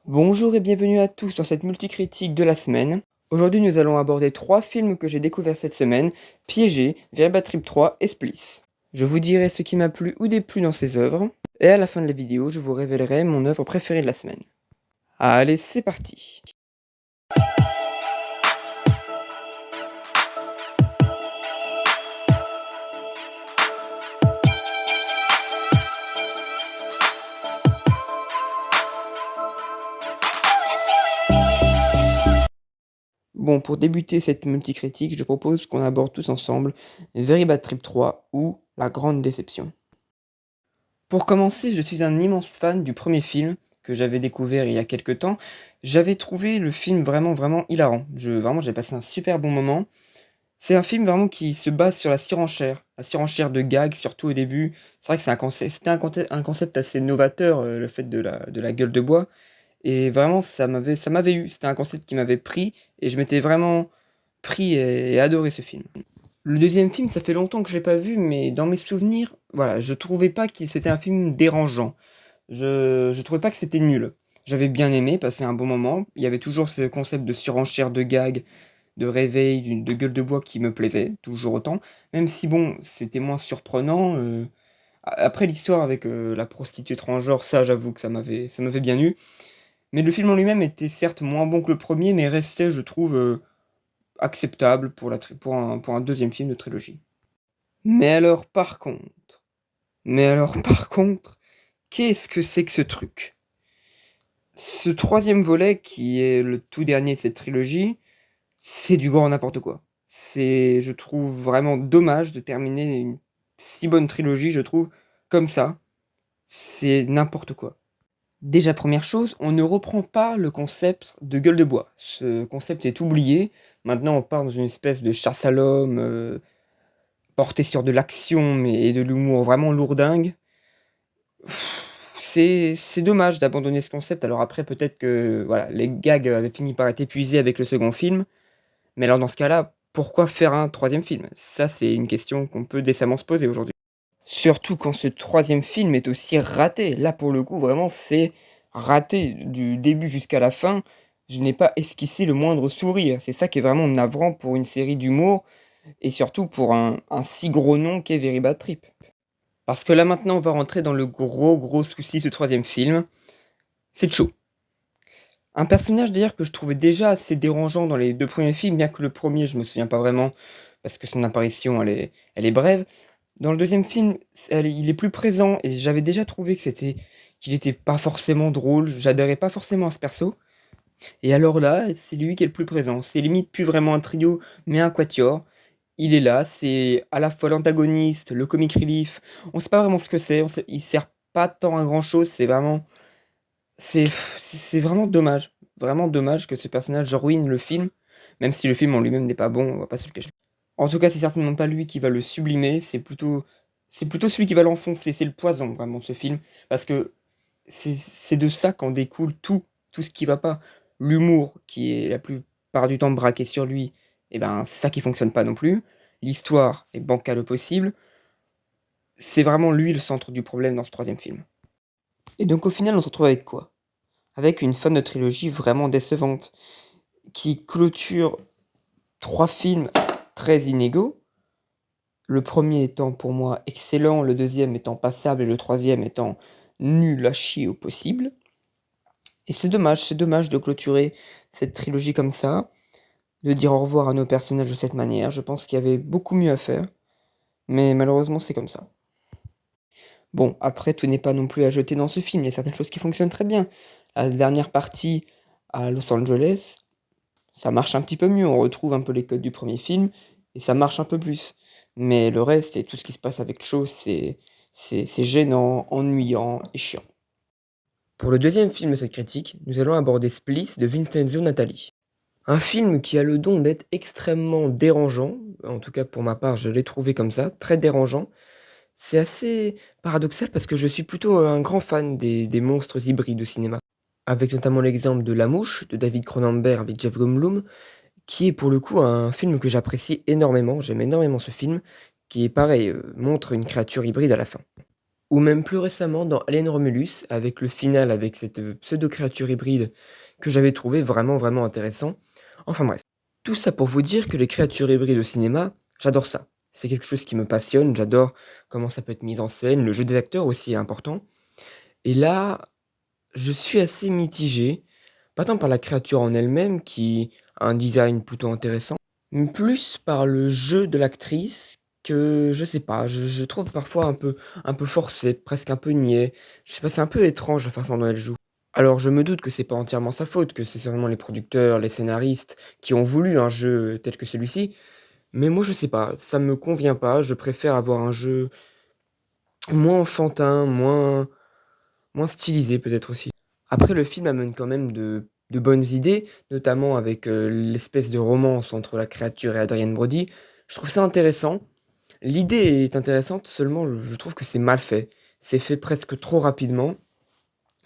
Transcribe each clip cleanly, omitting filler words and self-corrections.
Bonjour et bienvenue à tous sur cette multicritique de la semaine. Aujourd'hui nous allons aborder 3 films que j'ai découverts cette semaine, Piégé, Verbatrip 3 et Splice. Je vous dirai ce qui m'a plu ou déplu dans ces œuvres, et à la fin de la vidéo je vous révélerai mon œuvre préférée de la semaine. Allez, c'est parti. Bon, pour débuter cette multicritique, je propose qu'on aborde tous ensemble Very Bad Trip 3 ou La Grande Déception. Pour commencer, je suis un immense fan du premier film que j'avais découvert il y a quelques temps. J'avais trouvé le film vraiment hilarant. J'ai passé un super bon moment. C'est un film vraiment qui se base sur la surenchère de gags, surtout au début. C'est vrai que c'était un concept assez novateur, le fait de la gueule de bois. Et vraiment, ça m'avait eu. C'était un concept qui m'avait pris, et je m'étais vraiment pris et adoré ce film. Le deuxième film, ça fait longtemps que je l'ai pas vu, mais dans mes souvenirs, voilà, je trouvais pas que c'était un film dérangeant. Je trouvais pas que c'était nul. J'avais bien aimé, passé un bon moment. Il y avait toujours ce concept de surenchère de gags, de réveil, de gueule de bois qui me plaisait, toujours autant. Même si bon, c'était moins surprenant. Après l'histoire avec la prostituée transgenre, ça j'avoue que ça m'avait bien eu. Mais le film en lui-même était certes moins bon que le premier, mais restait, je trouve, acceptable pour un deuxième film de trilogie. Mais alors par contre, mais alors par contre, qu'est-ce que c'est que ce truc? Ce troisième volet, qui est le tout dernier de cette trilogie, c'est du grand n'importe quoi. C'est, je trouve vraiment dommage de terminer une si bonne trilogie, je trouve, comme ça. C'est n'importe quoi. Déjà, première chose, on ne reprend pas le concept de gueule de bois. Ce concept est oublié. Maintenant, on part dans une espèce de chasse à l'homme, porté sur de l'action et de l'humour vraiment lourdingue. C'est dommage d'abandonner ce concept. Alors après, peut-être que voilà, les gags avaient fini par être épuisés avec le second film. Mais alors dans ce cas-là, pourquoi faire un troisième film? Ça, c'est une question qu'on peut décemment se poser aujourd'hui. Surtout quand ce troisième film est aussi raté. Là, pour le coup, vraiment, c'est raté du début jusqu'à la fin. Je n'ai pas esquissé le moindre sourire. C'est ça qui est vraiment navrant pour une série d'humour et surtout pour un si gros nom qu'est Very Bad Trip. Parce que là maintenant, on va rentrer dans le gros souci de ce troisième film. C'est Cho. Un personnage d'ailleurs que je trouvais déjà assez dérangeant dans les deux premiers films, bien que le premier, je me souviens pas vraiment, parce que son apparition, elle est brève. Dans le deuxième film, il est plus présent, et j'avais déjà trouvé qu'il était pas forcément drôle, j'adhérais pas forcément à ce perso. Et alors là, c'est lui qui est le plus présent. C'est limite plus vraiment un trio, mais un quatuor. Il est là, c'est à la fois l'antagoniste, le comic relief. On sait pas vraiment ce que c'est, il sert pas tant à grand chose, c'est vraiment dommage. Vraiment dommage que ce personnage ruine le film, même si le film en lui-même n'est pas bon, on va pas se le cacher. En tout cas, c'est certainement pas lui qui va le sublimer, c'est plutôt celui qui va l'enfoncer, c'est le poison vraiment ce film, parce que c'est de ça qu'en découle tout ce qui va pas. L'humour, qui est la plupart du temps braqué sur lui, et ben c'est ça qui fonctionne pas non plus. L'histoire est bancale au possible. C'est vraiment lui le centre du problème dans ce troisième film. Et donc au final, on se retrouve avec quoi? Avec une fin de trilogie vraiment décevante, qui clôture 3 films très inégaux. Le premier étant pour moi excellent, le deuxième étant passable et le troisième étant nul à chier au possible. Et c'est dommage de clôturer cette trilogie comme ça, de dire au revoir à nos personnages de cette manière. Je pense qu'il y avait beaucoup mieux à faire, mais malheureusement c'est comme ça. Bon, après tout n'est pas non plus à jeter dans ce film, il y a certaines choses qui fonctionnent très bien. La dernière partie à Los Angeles, ça marche un petit peu mieux, on retrouve un peu les codes du premier film, et ça marche un peu plus. Mais le reste et tout ce qui se passe avec Cho, c'est gênant, ennuyant et chiant. Pour le deuxième film de cette critique, nous allons aborder Splice de Vincenzo Natali. Un film qui a le don d'être extrêmement dérangeant, en tout cas pour ma part je l'ai trouvé comme ça, très dérangeant. C'est assez paradoxal parce que je suis plutôt un grand fan des monstres hybrides au cinéma. Avec notamment l'exemple de La Mouche, de David Cronenberg avec Jeff Goldblum, qui est pour le coup un film que j'apprécie énormément, j'aime énormément ce film, qui est pareil, montre une créature hybride à la fin. Ou même plus récemment dans Alien Romulus, avec le final, avec cette pseudo-créature hybride que j'avais trouvé vraiment, vraiment intéressant. Enfin bref, tout ça pour vous dire que les créatures hybrides au cinéma, j'adore ça. C'est quelque chose qui me passionne, j'adore comment ça peut être mis en scène, le jeu des acteurs aussi est important. Et là, je suis assez mitigé, pas tant par la créature en elle-même qui a un design plutôt intéressant, mais plus par le jeu de l'actrice que je sais pas, je trouve parfois un peu forcé, presque un peu niais. Je sais pas, c'est un peu étrange la façon dont elle joue. Alors je me doute que c'est pas entièrement sa faute, que c'est certainement les producteurs, les scénaristes qui ont voulu un jeu tel que celui-ci, mais moi je sais pas, ça me convient pas, je préfère avoir un jeu moins enfantin, moins stylisé peut-être aussi. Après le film amène quand même de bonnes idées, notamment avec, l'espèce de romance entre la créature et Adrien Brody. Je trouve ça intéressant. L'idée est intéressante, seulement je trouve que c'est mal fait. C'est fait presque trop rapidement.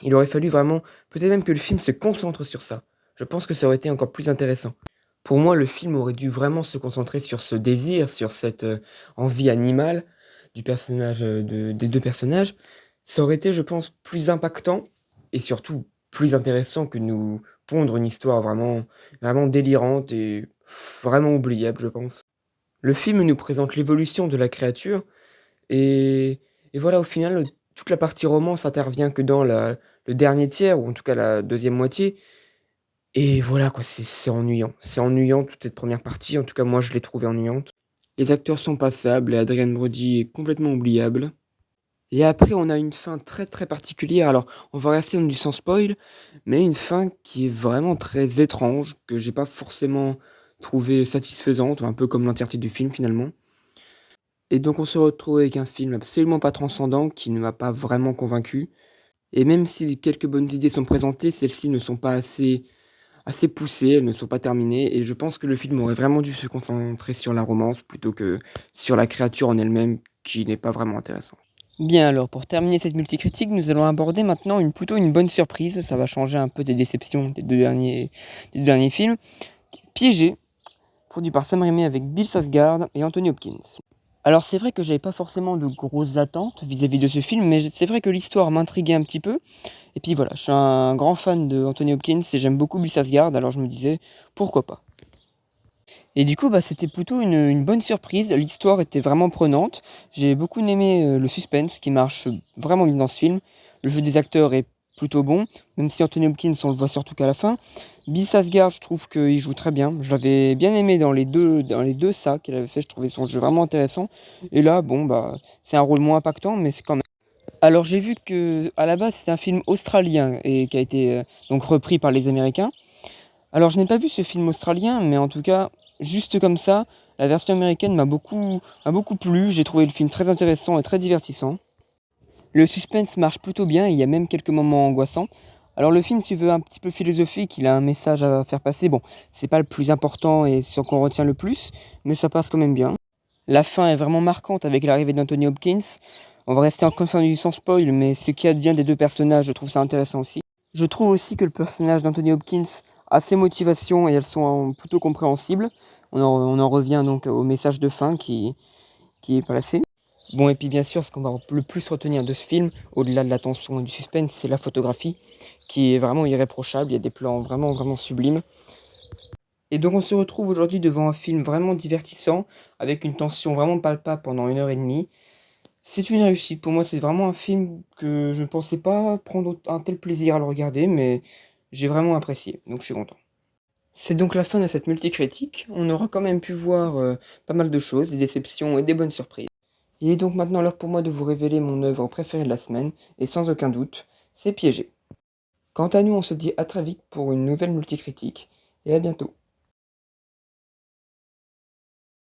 Il aurait fallu vraiment peut-être même que le film se concentre sur ça. Je pense que ça aurait été encore plus intéressant. Pour moi, le film aurait dû vraiment se concentrer sur ce désir, sur cette, envie animale du personnage, des 2 personnages. Ça aurait été, je pense, plus impactant et surtout plus intéressant que nous pondre une histoire vraiment vraiment délirante et vraiment oubliable, je pense. Le film nous présente l'évolution de la créature et voilà, au final, toute la partie romance intervient que dans le dernier tiers ou en tout cas la deuxième moitié et voilà quoi, c'est ennuyant. C'est ennuyant toute cette première partie, en tout cas moi je l'ai trouvée ennuyante. Les acteurs sont passables et Adrien Brody est complètement oubliable. Et après on a une fin très, très particulière. Alors on va rester dans du sans spoil, mais une fin qui est vraiment très étrange, que j'ai pas forcément trouvée satisfaisante, un peu comme l'entièreté du film finalement. Et donc on se retrouve avec un film absolument pas transcendant, qui ne m'a pas vraiment convaincu. Et même si quelques bonnes idées sont présentées, celles-ci ne sont pas assez poussées, elles ne sont pas terminées, et je pense que le film aurait vraiment dû se concentrer sur la romance plutôt que sur la créature en elle-même, qui n'est pas vraiment intéressante. Bien alors, pour terminer cette multicritique, nous allons aborder maintenant plutôt une bonne surprise. Ça va changer un peu des déceptions des deux derniers films. Piégé, produit par Sam Raimi avec Bill Skarsgård et Anthony Hopkins. Alors c'est vrai que j'avais pas forcément de grosses attentes vis-à-vis de ce film, mais c'est vrai que l'histoire m'intriguait un petit peu. Et puis voilà, je suis un grand fan de Anthony Hopkins et j'aime beaucoup Bill Skarsgård, alors je me disais pourquoi pas. Et du coup, bah, c'était plutôt une bonne surprise. L'histoire était vraiment prenante. J'ai beaucoup aimé le suspense qui marche vraiment bien dans ce film. Le jeu des acteurs est plutôt bon, même si Anthony Hopkins, on le voit surtout qu'à la fin. Bill Skarsgård, je trouve qu'il joue très bien. Je l'avais bien aimé dans les deux ça qu'il avait fait. Je trouvais son jeu vraiment intéressant. Et là, bon, bah, c'est un rôle moins impactant, mais c'est quand même. Alors j'ai vu que à la base c'est un film australien et qui a été donc repris par les Américains. Alors je n'ai pas vu ce film australien, mais en tout cas, juste comme ça, la version américaine m'a beaucoup plu. J'ai trouvé le film très intéressant et très divertissant. Le suspense marche plutôt bien, et il y a même quelques moments angoissants. Alors le film se veut un petit peu philosophique, il a un message à faire passer. Bon, c'est pas le plus important et ce qu'on retient le plus, mais ça passe quand même bien. La fin est vraiment marquante avec l'arrivée d'Anthony Hopkins. On va rester en continu sans spoil, mais ce qui advient des deux personnages, je trouve ça intéressant aussi. Je trouve aussi que le personnage d'Anthony Hopkins a ses motivations et elles sont plutôt compréhensibles. On en revient donc au message de fin qui est placé. Bon, et puis bien sûr, ce qu'on va le plus retenir de ce film, au-delà de la tension et du suspense, c'est la photographie, qui est vraiment irréprochable. Il y a des plans vraiment, vraiment sublimes. Et donc on se retrouve aujourd'hui devant un film vraiment divertissant, avec une tension vraiment palpable pendant 1 heure et demie. C'est une réussite. Pour moi, c'est vraiment un film que je ne pensais pas prendre un tel plaisir à le regarder, mais j'ai vraiment apprécié, donc je suis content. C'est donc la fin de cette multicritique. On aura quand même pu voir pas mal de choses, des déceptions et des bonnes surprises. Il est donc maintenant l'heure pour moi de vous révéler mon œuvre préférée de la semaine, et sans aucun doute, c'est Piégé. Quant à nous, on se dit à très vite pour une nouvelle multicritique, et à bientôt.